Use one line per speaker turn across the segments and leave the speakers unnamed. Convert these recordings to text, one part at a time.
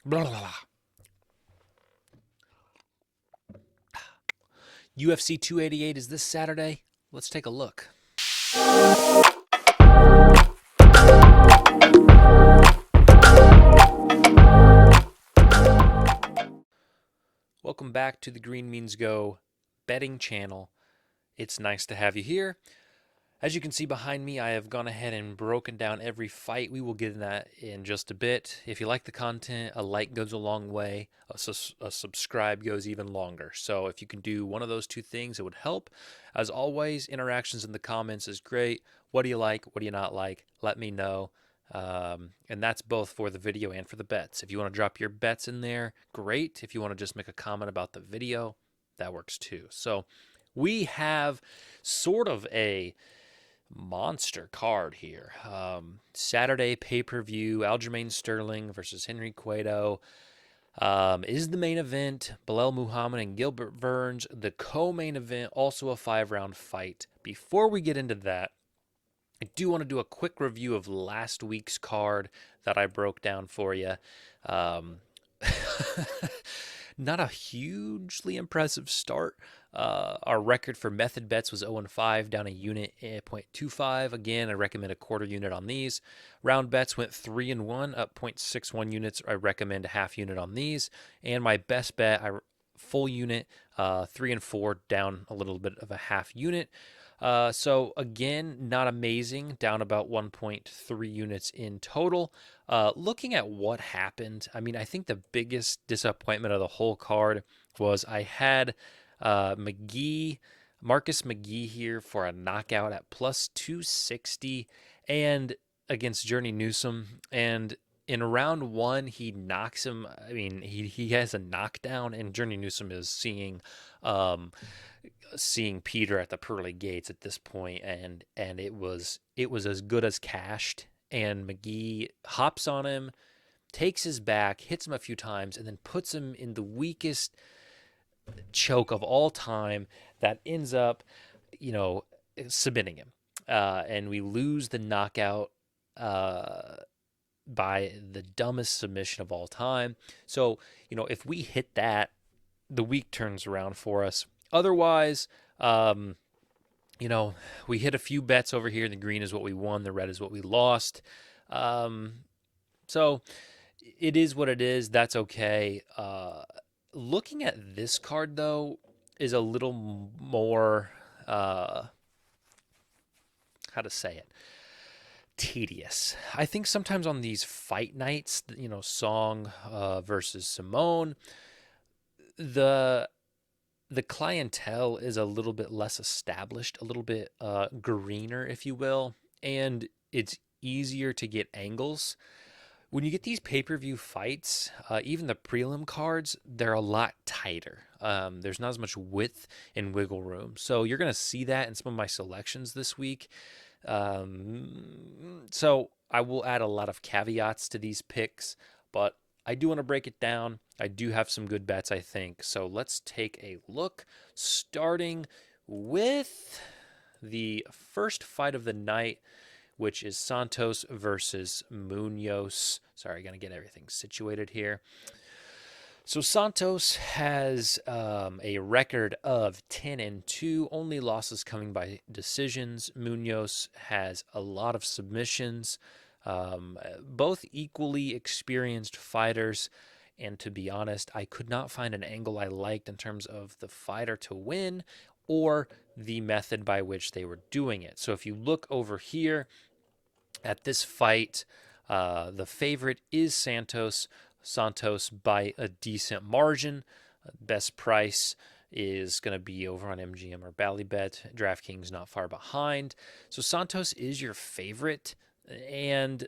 Blah, blah, blah. UFC 288 is this Saturday. Let's take a look. Welcome back to the Green Means Go betting channel. It's nice to have you here. As you can see behind me, I have gone ahead and broken down every fight. We will get in that in just a bit. If you like the content, a like goes a long way. A subscribe goes even longer. So if you can do one of those two things, it would help. As always, interactions in the comments is great. What do you like? What do you not like? Let me know. And that's both for the video and for the bets. If you want to drop your bets in there, great. If you want to just make a comment about the video, that works too. So we have sort of a monster card here. Saturday pay-per-view, Aljamain Sterling versus Henry Cueto is the main event. Belal Muhammad and Gilbert Burns, the co-main event, also a 5-round fight. Before we get into that, I do want to do a quick review of last week's card that I broke down for you. Not a hugely impressive start. Our record for method bets was 0-5, down a unit at 0.25. Again, I recommend a quarter unit on these. Round bets went 3-1, up 0.61 units. I recommend a half unit on these. And my best bet, full unit, 3-4, down a little bit of a half unit. So again, not amazing, down about 1.3 units in total. Looking at what happened, I mean, I think the biggest disappointment of the whole card was I had Marcus McGee here for a knockout at plus 260 and against Journey Newsom. And in round one, he knocks him. I mean, he has a knockdown, and Journey Newsom is seeing Peter at the pearly gates at this point, and it was as good as cashed. And McGee hops on him, takes his back, hits him a few times, and then puts him in the weakest choke of all time that ends up, submitting him. And we lose the knockout by the dumbest submission of all time. So, if we hit that, the week turns around for us. Otherwise, we hit a few bets over here. The green is what we won. The red is what we lost. So it is what it is. That's okay. Looking at this card, though, is a little more, how to say it, tedious. I think sometimes on these fight nights, Song versus Simone, the clientele is a little bit less established, a little bit greener, if you will, and it's easier to get angles. When you get these pay-per-view fights, even the prelim cards, they're a lot tighter. There's not as much width and wiggle room. So you're going to see that in some of my selections this week. So I will add a lot of caveats to these picks, but I do want to break it down. I do have some good bets, I think. So let's take a look, starting with the first fight of the night, which is Santos versus Munoz. Sorry, going to get everything situated here. So Santos has a record of 10-2, only losses coming by decisions. Munoz has a lot of submissions. Both equally experienced fighters, and to be honest, I could not find an angle I liked in terms of the fighter to win or the method by which they were doing it. So if you look over here at this fight, the favorite is Santos by a decent margin. Best price is going to be over on MGM or Ballybet. DraftKings not far behind. So Santos is your favorite, and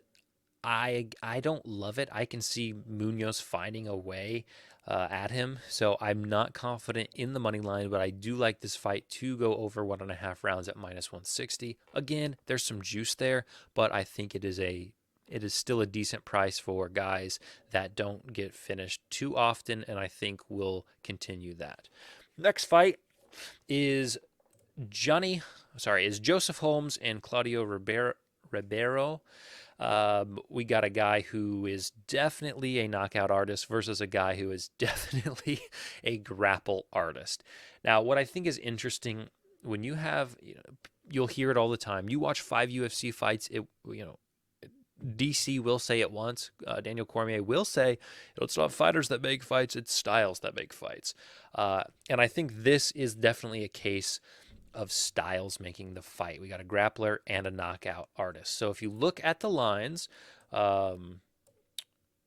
I don't love it. I can see Munoz finding a way at him, so I'm not confident in the money line, but I do like this fight to go over 1.5 rounds at minus 160. Again, there's some juice there, but I think it is still a decent price for guys that don't get finished too often, and I think we'll continue that. Next fight is Joseph Holmes and Claudio Ribeiro. We got a guy who is definitely a knockout artist versus a guy who is definitely a grapple artist. Now, what I think is interesting when you have, you'll hear it all the time. You watch 5 UFC fights, DC will say it once. Daniel Cormier will say, it's not fighters that make fights, it's styles that make fights. And I think this is definitely a case of styles making the fight. We got a grappler and a knockout artist. So if you look at the lines,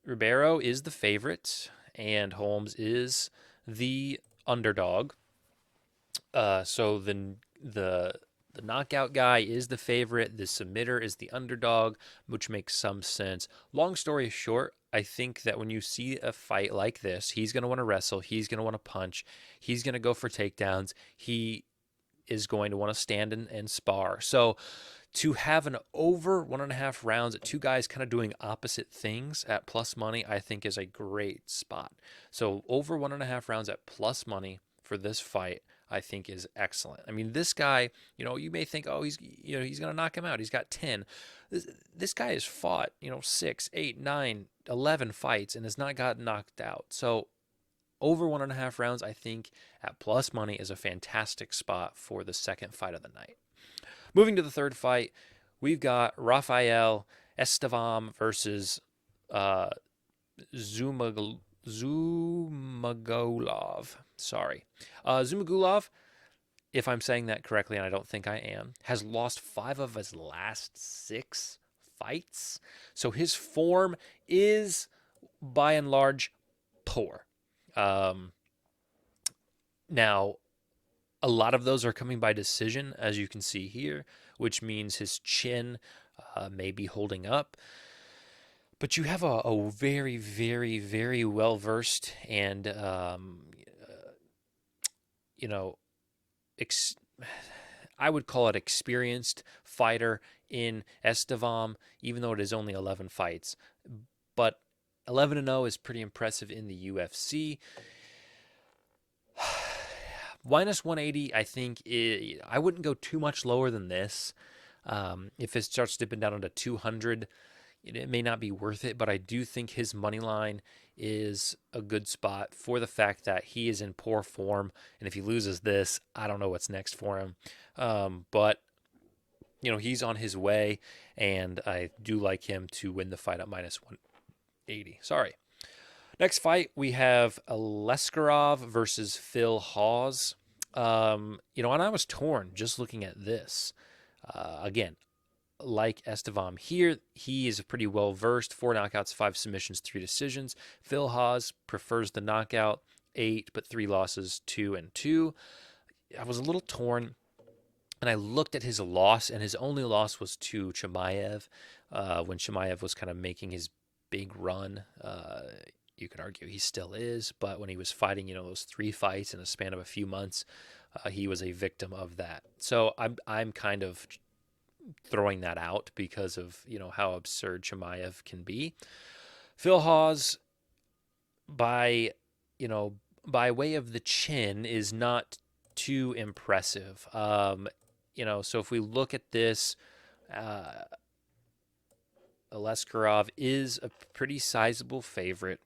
Ribeiro is the favorite and Holmes is the underdog. So the knockout guy is the favorite. The submitter is the underdog, which makes some sense. Long story short, I think that when you see a fight like this, he's going to want to wrestle. He's going to want to punch. He's going to go for takedowns. He is going to want to stand and spar. So to have an over 1.5 rounds at two guys kind of doing opposite things at plus money, I think is a great spot. So over 1.5 rounds at plus money for this fight, I think is excellent. I mean, this guy, you may think, oh, he's going to knock him out. He's got 10. This guy has fought, 6, 8, 9, 11 fights and has not gotten knocked out. So over 1.5 rounds, I think at plus money is a fantastic spot for the second fight of the night. Moving to the third fight, we've got Rafael Estevam versus Zumagulov. Sorry. Zumagulov, if I'm saying that correctly, and I don't think I am, has lost 5 of his last 6 fights. So his form is, by and large, poor. Now, a lot of those are coming by decision, as you can see here, which means his chin may be holding up. But you have a very, very, very well-versed and, I would call it experienced fighter in Estevam, even though it is only 11 fights. But 11-0 is pretty impressive in the UFC. Minus 180, I think, I wouldn't go too much lower than this. If it starts dipping down into 200, it may not be worth it, but I do think his money line is a good spot for the fact that he is in poor form, and if he loses this, I don't know what's next for him. But he's on his way, and I do like him to win the fight at minus 180. Sorry. Next fight, we have Leskarov versus Phil Hawes. And I was torn just looking at this. Again, like Estevam here, he is pretty well versed. 4 knockouts, 5 submissions, 3 decisions. Phil Hawes prefers the knockout, 8, but 3 losses, 2 and 2. I was a little torn, and I looked at his loss, and his only loss was to Chimaev, when Chimaev was kind of making his big run. You could argue he still is, but when he was fighting, those 3 fights in a span of a few months, he was a victim of that. So I'm kind of throwing that out because of how absurd Chimaev can be. Phil Hawes, by way of the chin, is not too impressive. So if we look at this, Leskarov is a pretty sizable favorite.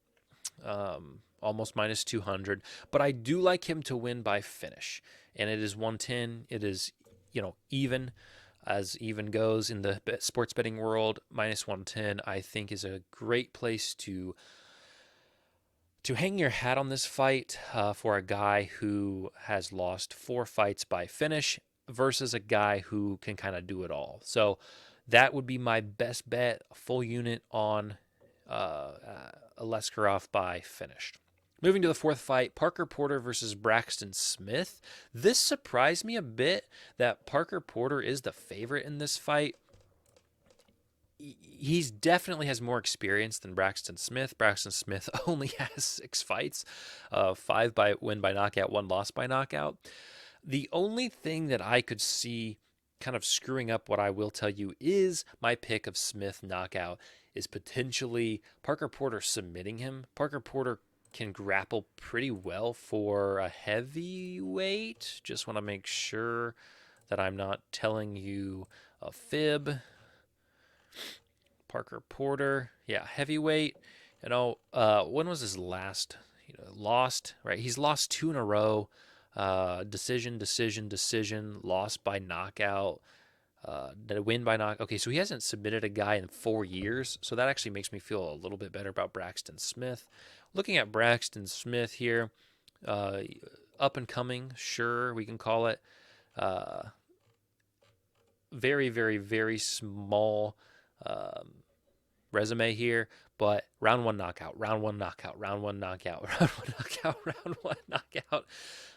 Almost minus 200, but I do like him to win by finish, and it is 110. It is, even as even goes in the sports betting world. Minus 110, I think, is a great place to hang your hat on this fight for a guy who has lost 4 fights by finish versus a guy who can kind of do it all. So that would be my best bet, full unit on Leskarov by finished. Moving to the fourth fight, Parker Porter versus Braxton Smith. This surprised me a bit that Parker Porter is the favorite in this fight. He's definitely has more experience than Braxton Smith. Braxton Smith only has 6 fights, 5 by win by knockout, 1 loss by knockout. The only thing that I could see kind of screwing up what I will tell you is my pick of Smith knockout is potentially Parker Porter submitting him. Parker Porter can grapple pretty well for a heavyweight. Just want to make sure that I'm not telling you a fib. Parker Porter, yeah, heavyweight. When was his last? Lost, right? He's lost 2 in a row. Decision. Lost by knockout. Did it win by knock? Okay, so he hasn't submitted a guy in 4 years, so that actually makes me feel a little bit better about Braxton Smith. Looking at Braxton Smith here, uh, up and coming, sure we can call it. Uh, Very, very, very small um, resume here, but round one knockout, round one knockout, round one knockout, round one knockout, round one knockout,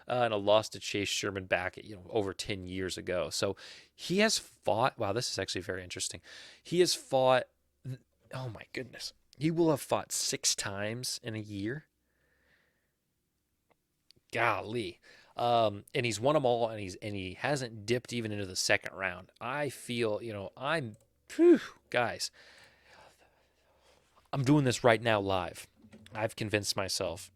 and a loss to Chase Sherman back at over 10 years ago. So he has fought. Wow, this is actually very interesting. He has fought. Oh my goodness, he will have fought 6 times in a year. Golly. And he's won them all, and he hasn't dipped even into the second round. I feel, whew, guys, I'm doing this right now live. I've convinced myself.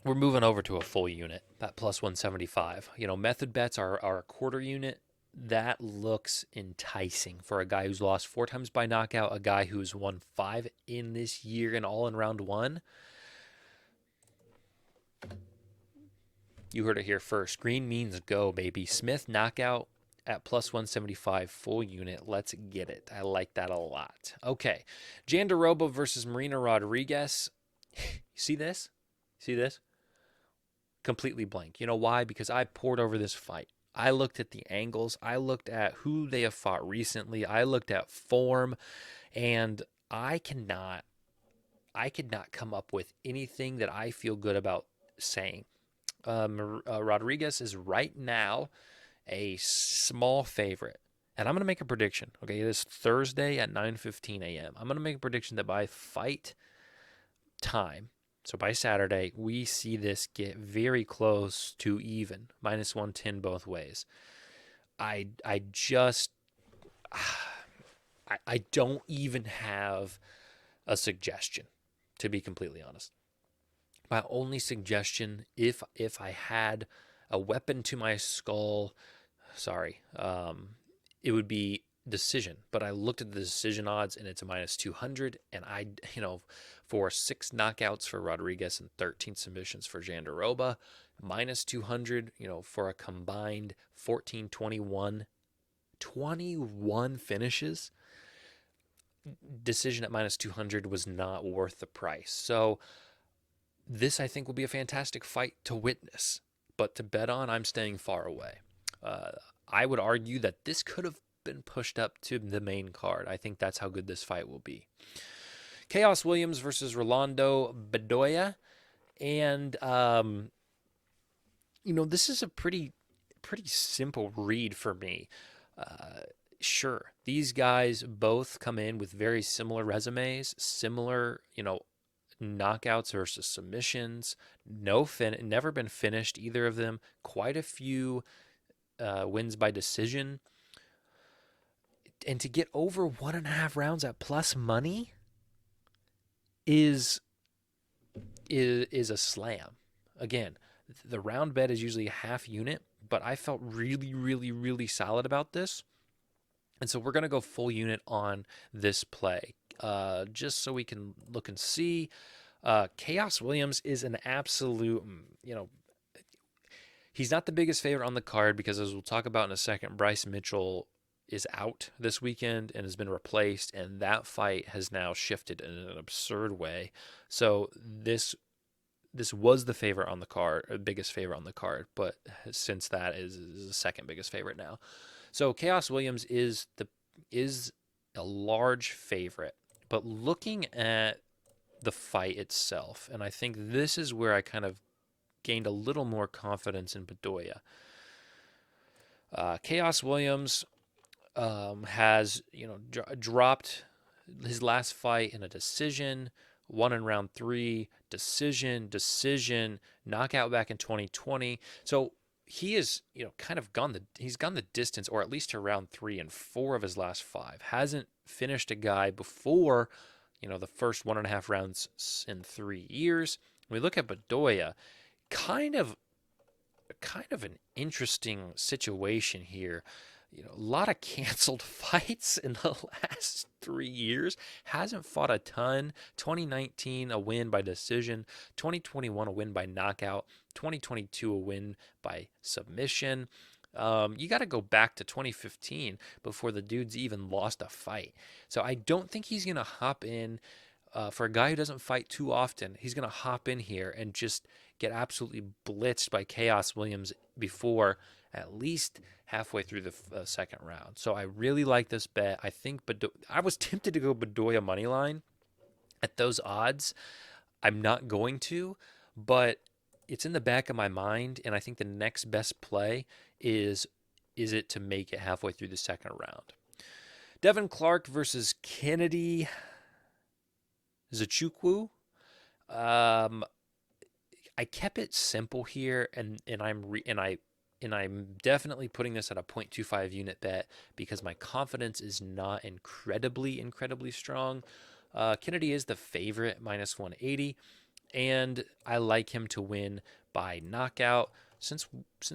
We're moving over to a full unit, that plus 175. Method bets are a quarter unit. That looks enticing for a guy who's lost 4 times by knockout, a guy who's won 5 in this year and all in round 1. You heard it here first. Green means go, baby. Smith knockout at plus 175 full unit. Let's get it. I like that a lot. Okay. Jandiroba versus Marina Rodriguez. See this? See this? Completely blank. You know why? Because I poured over this fight. I looked at the angles. I looked at who they have fought recently. I looked at form, and I could not come up with anything that I feel good about saying. Rodriguez is right now a small favorite. And I'm going to make a prediction. Okay, it is Thursday at 9:15 a.m. I'm going to make a prediction that by fight time, so by Saturday, we see this get very close to even, minus 110 both ways. I just, I don't even have a suggestion, to be completely honest. My only suggestion, if I had a weapon to my skull, it would be decision. But I looked at the decision odds, and it's a minus 200. And for 6 knockouts for Rodriguez and 13 submissions for Jandiroba, minus 200. For a combined 14, 21 finishes. Decision at minus 200 was not worth the price. So this, I think, will be a fantastic fight to witness. But to bet on, I'm staying far away. I would argue that this could have been pushed up to the main card. I think that's how good this fight will be. Chaos Williams versus Rolando Bedoya. And, this is a pretty simple read for me. Sure, these guys both come in with very similar resumes, similar, knockouts versus submissions. Never been finished, either of them. Quite a few wins by decision. And to get over 1.5 rounds at plus money is a slam. Again, the round bet is usually a half unit, but I felt really, really, really solid about this. And so we're going to go full unit on this play, just so we can look and see. Chaos Williams is an absolute, he's not the biggest favorite on the card because, as we'll talk about in a second, Bryce Mitchell is out this weekend and has been replaced, and that fight has now shifted in an absurd way. So this was the favorite on the card, biggest favorite on the card, but since that is the second biggest favorite now. So Chaos Williams is a large favorite, but looking at the fight itself, and I think this is where I kind of gained a little more confidence in Bedoya. Chaos Williams has dropped his last fight in a decision, won in round 3, decision, knockout back in 2020. So he is, kind of he's gone the distance, or at least to round 3 in 4 of his last 5. Hasn't finished a guy before, the first 1.5 rounds in 3 years. When we look at Bedoya, kind of an interesting situation here. a lot of canceled fights in the last 3 years. Hasn't fought a ton. 2019, a win by decision. 2021, a win by knockout. 2022, a win by submission. You got to go back to 2015 before the dude's even lost a fight. So I don't think he's going to hop in. For a guy who doesn't fight too often, he's going to hop in here and just get absolutely blitzed by Chaos Williams before at least halfway through the second round. So I really like this bet. I think I was tempted to go Bedoya money line at those odds. I'm not going to, but it's in the back of my mind, and I think the next best play is it to make it halfway through the second round. Devin Clark versus Kennedy Zachukwu. I kept it simple here, and I'm definitely putting this at a 0.25 unit bet because my confidence is not incredibly strong. Kennedy is the favorite, minus 180, and I like him to win by knockout. Since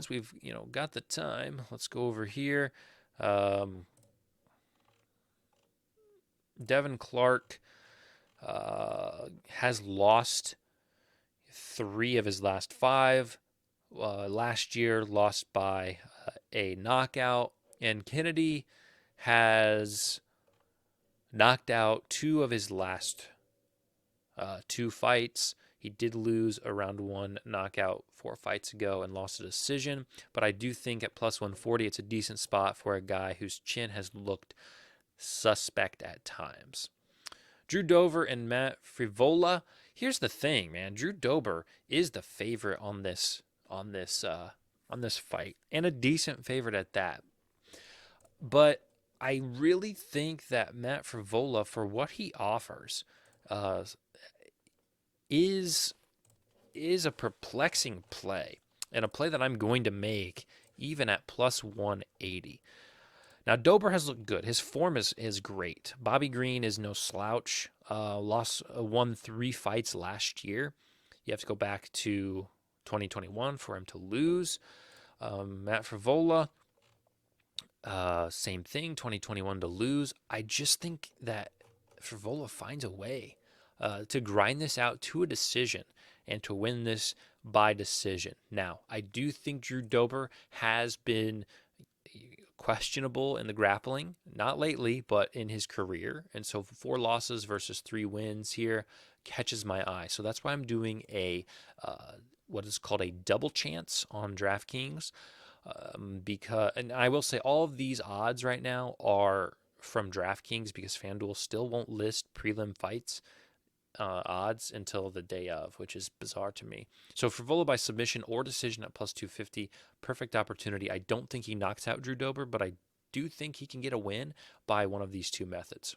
we've got the time, let's go over here. Devin Clark has lost 3 of his last 5. Last year, lost by a knockout. And Kennedy has knocked out 2 of his last 2 fights. He did lose a round 1 knockout 4 fights ago and lost a decision. But I do think at plus 140, it's a decent spot for a guy whose chin has looked suspect at times. Drew Dober and Matt Frivola. Here's the thing, man. Drew Dober is the favorite on this fight, and a decent favorite at that. But I really think that Matt Frivola, for what he offers, is a perplexing play, and a play that I'm going to make even at plus 180. Now, Dober has looked good. His form is great. Bobby Green is no slouch. Won 3 fights last year. You have to go back to 2021 for him to lose. Matt Frivola, same thing, 2021 to lose. I just think that Frivola finds a way to grind this out to a decision and to win this by decision. Now, I do think Drew Dober has been questionable in the grappling, not lately, but in his career. And so 4 losses versus 3 wins here catches my eye. So that's why I'm doing a what is called a double chance on DraftKings. And I will say all of these odds right now are from DraftKings because FanDuel still won't list prelim fights odds until the day of, which is bizarre to me. So Frivola by submission or decision at plus 250, perfect opportunity. I don't think he knocks out Drew Dober, but I do think he can get a win by one of these 2 methods.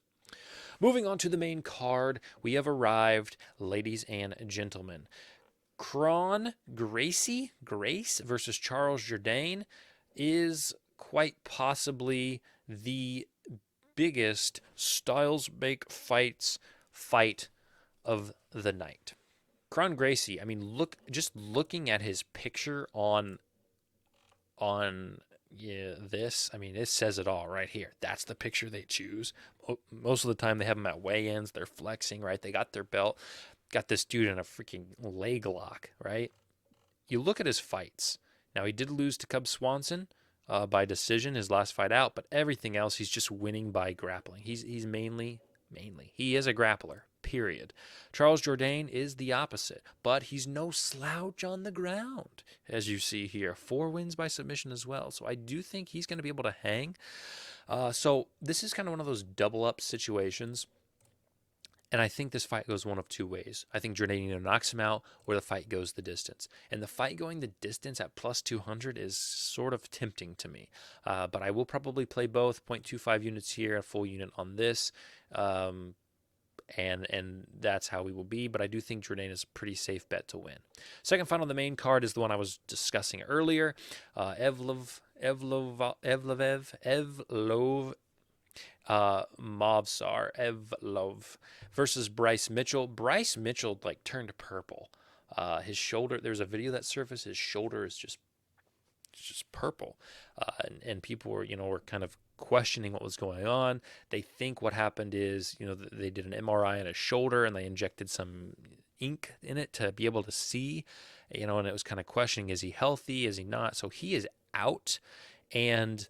Moving on to the main card, we have arrived, ladies and gentlemen. Grace versus Charles Jourdain is quite possibly the biggest Styles Make fight of the night. Kron Gracie, I mean, looking at his picture on this, I mean, it says it all right here. That's the picture they choose. Most of the time they have them at weigh-ins. They're flexing, right? They got their belt. Got this dude in a freaking leg lock, right? You look at his fights. Now, he did lose to Cub Swanson by decision, his last fight out, but everything else, he's just winning by grappling. He's mainly, he is a grappler, period. Charles Jourdain is the opposite, but he's no slouch on the ground, as you see here. 4 wins by submission as well. So I do think he's going to be able to hang. So this is kind of one of those double-up situations. And I think this fight goes one of 2 ways. I think Jourdain either knocks him out or the fight goes the distance. And the fight going the distance at plus 200 is sort of tempting to me. But I will probably play both, 0.25 units here, a full unit on this. And that's how we will be. But I do think Jourdain is a pretty safe bet to win. Second fight on the main card is the one I was discussing earlier. Evlov Mavsar Evlov versus Bryce Mitchell. Bryce Mitchell turned purple. His shoulder, there's a video that surfaced, his shoulder is just just purple. And people were kind of questioning what was going on. They think what happened is, they did an MRI on his shoulder and they injected some ink in it to be able to see, and it was kind of questioning, is he healthy? Is he not? So he is out. And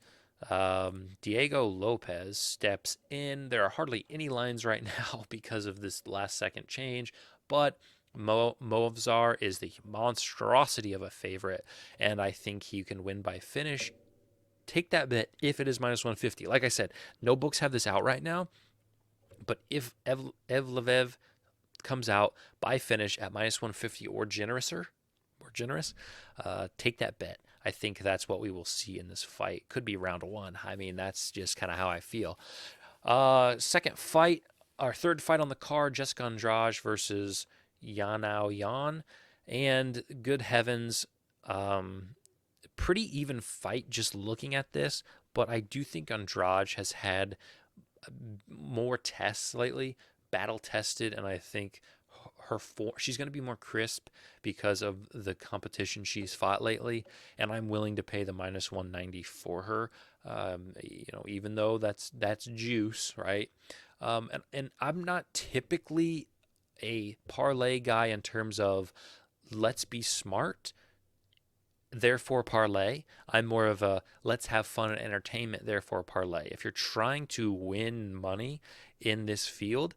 Diego Lopez steps in. There are hardly any lines right now because of this last second change, but Movzar is the monstrosity of a favorite, and I think he can win by finish. Take that bet if it is minus 150. Like I said, no books have this out right now, but if Evloev comes out by finish at minus 150 or generous, take that bet. I think that's what we will see in this fight. Could be round one. I mean, that's just kind of how I feel. Second fight, our third fight on the card, Jessica Andrade versus Yanao Yan. And good heavens, pretty even fight just looking at this, but I do think Andrade has had more tests lately, battle tested, and I think she's going to be more crisp because of the competition she's fought lately, and I'm willing to pay the minus 190 for her. Even though that's juice, right? And I'm not typically a parlay guy in terms of let's be smart, therefore parlay. I'm more of a let's have fun and entertainment, therefore parlay. If you're trying to win money in this field,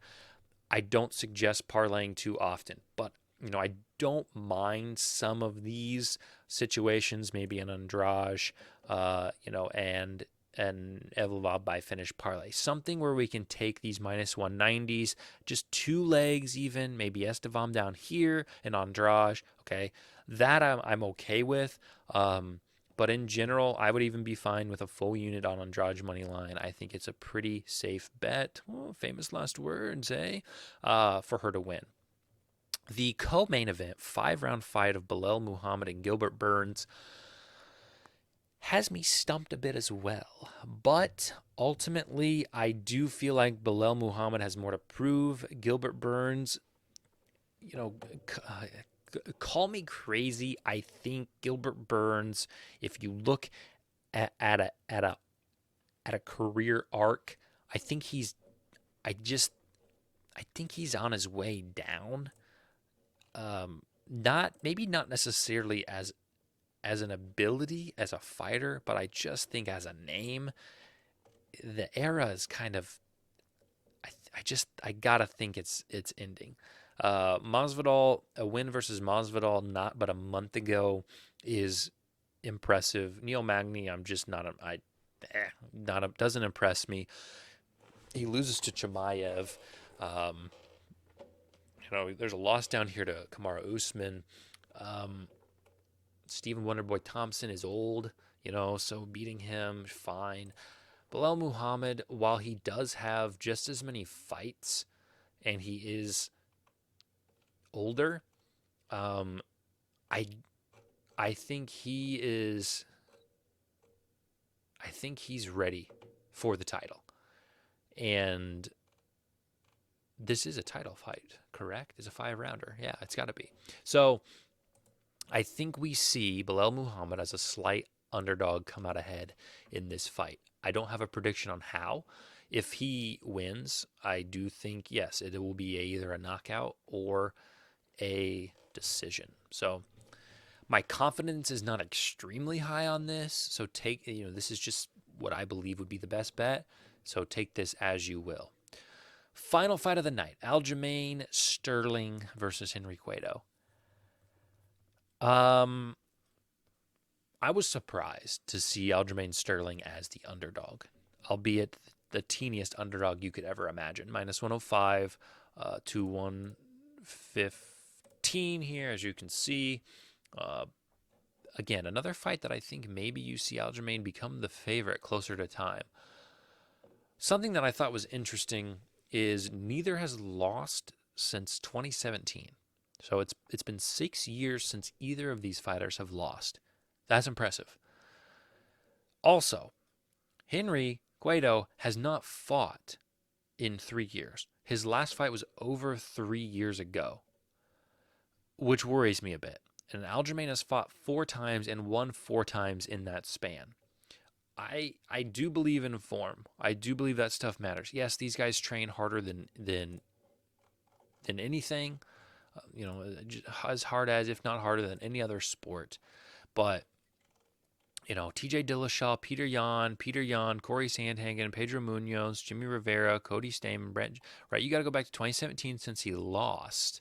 I don't suggest parlaying too often, but I don't mind some of these situations, maybe an Andrade, and Evloev by finish parlay. Something where we can take these minus 190s, just two legs even, maybe Estevam down here and Andrade. Okay, that I'm okay with. But in general, I would even be fine with a full unit on Andrade money line. I think it's a pretty safe bet. Oh, famous last words, eh? For her to win. The co-main event, 5-round fight of Belal Muhammad and Gilbert Burns, has me stumped a bit as well. But ultimately, I do feel like Belal Muhammad has more to prove. Gilbert Burns, call me crazy. I think Gilbert Burns, if you look at a career arc, I think he's on his way down. Not necessarily as an ability as a fighter, but I just think as a name, the era is kind of. I gotta think it's ending. Masvidal, a win versus Masvidal not but a month ago is impressive. Neil Magny, I'm just doesn't impress me. He loses to Chimaev. There's a loss down here to Kamaru Usman. Stephen Wonderboy Thompson is old, so beating him, fine. Belal Muhammad, while he does have just as many fights and he is older, I think he's ready for the title. And this is a title fight, correct? It's a 5-rounder. Yeah, it's got to be. So I think we see Belal Muhammad as a slight underdog come out ahead in this fight. I don't have a prediction on how. If he wins, I do think, yes, it will be either a knockout or a decision. So my confidence is not extremely high on this. So this is just what I believe would be the best bet. So take this as you will. Final fight of the night, Aljamain Sterling versus Henry Cueto. I was surprised to see Aljamain Sterling as the underdog, albeit the teeniest underdog you could ever imagine. Minus 105 to 115 here, as you can see. Again, another fight that I think maybe you see Aljamain become the favorite closer to time. Something that I thought was interesting is neither has lost since 2017. So it's been 6 years since either of these fighters have lost. That's impressive. Also, Henry Cueto has not fought in 3 years. His last fight was over 3 years ago, which worries me a bit. And Aljamain has fought 4 times and won 4 times in that span. I do believe in form. I do believe that stuff matters. Yes, these guys train harder than anything, as hard as, if not harder than any other sport. But TJ Dillashaw, Peter Yan, Corey Sandhagen, Pedro Munoz, Jimmy Rivera, Cody Stamen, Brett, right? You got to go back to 2017 since he lost.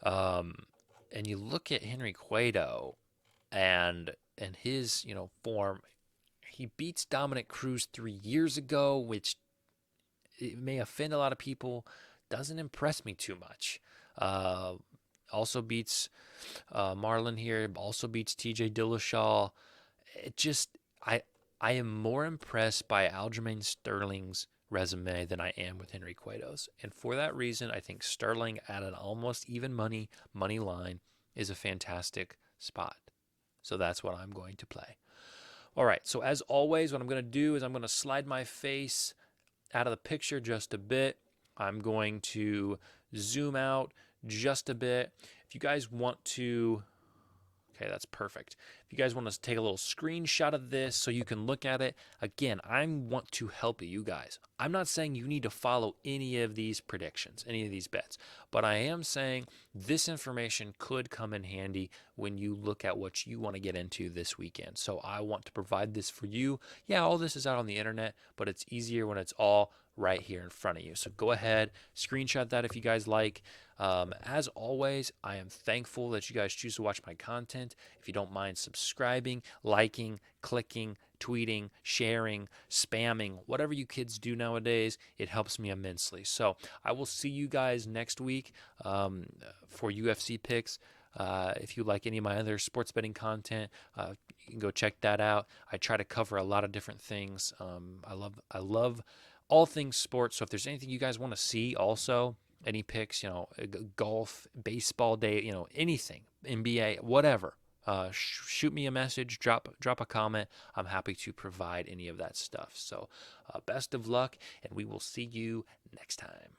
And you look at Henry Cueto and his, form. He beats Dominic Cruz 3 years ago, which it may offend a lot of people. Doesn't impress me too much. Also beats Marlon here. Also beats TJ Dillashaw. It just I am more impressed by Aljamain Sterling's resume than I am with Henry Cueto's, and for that reason, I think Sterling at an almost even money line is a fantastic spot. So that's what I'm going to play. All right. So as always, what I'm going to do is I'm going to slide my face out of the picture just a bit. I'm going to zoom out just a bit. If you guys want to, okay, that's perfect. If you guys want to take a little screenshot of this so you can look at it, again, I want to help you guys. I'm not saying you need to follow any of these predictions, any of these bets, but I am saying this information could come in handy when you look at what you want to get into this weekend. So I want to provide this for you. Yeah, all this is out on the internet, but it's easier when it's all right here in front of you. So go ahead, screenshot that if you guys like. As always, I am thankful that you guys choose to watch my content. If you don't mind subscribing, liking, clicking, tweeting, sharing, spamming, whatever you kids do nowadays, it helps me immensely. So I will see you guys next week for UFC picks. If you like any of my other sports betting content, you can go check that out. I try to cover a lot of different things. I love all things sports. So if there's anything you guys want to see also, any picks, golf, baseball day, anything, NBA, whatever, shoot me a message, drop a comment. I'm happy to provide any of that stuff. So best of luck, and we will see you next time.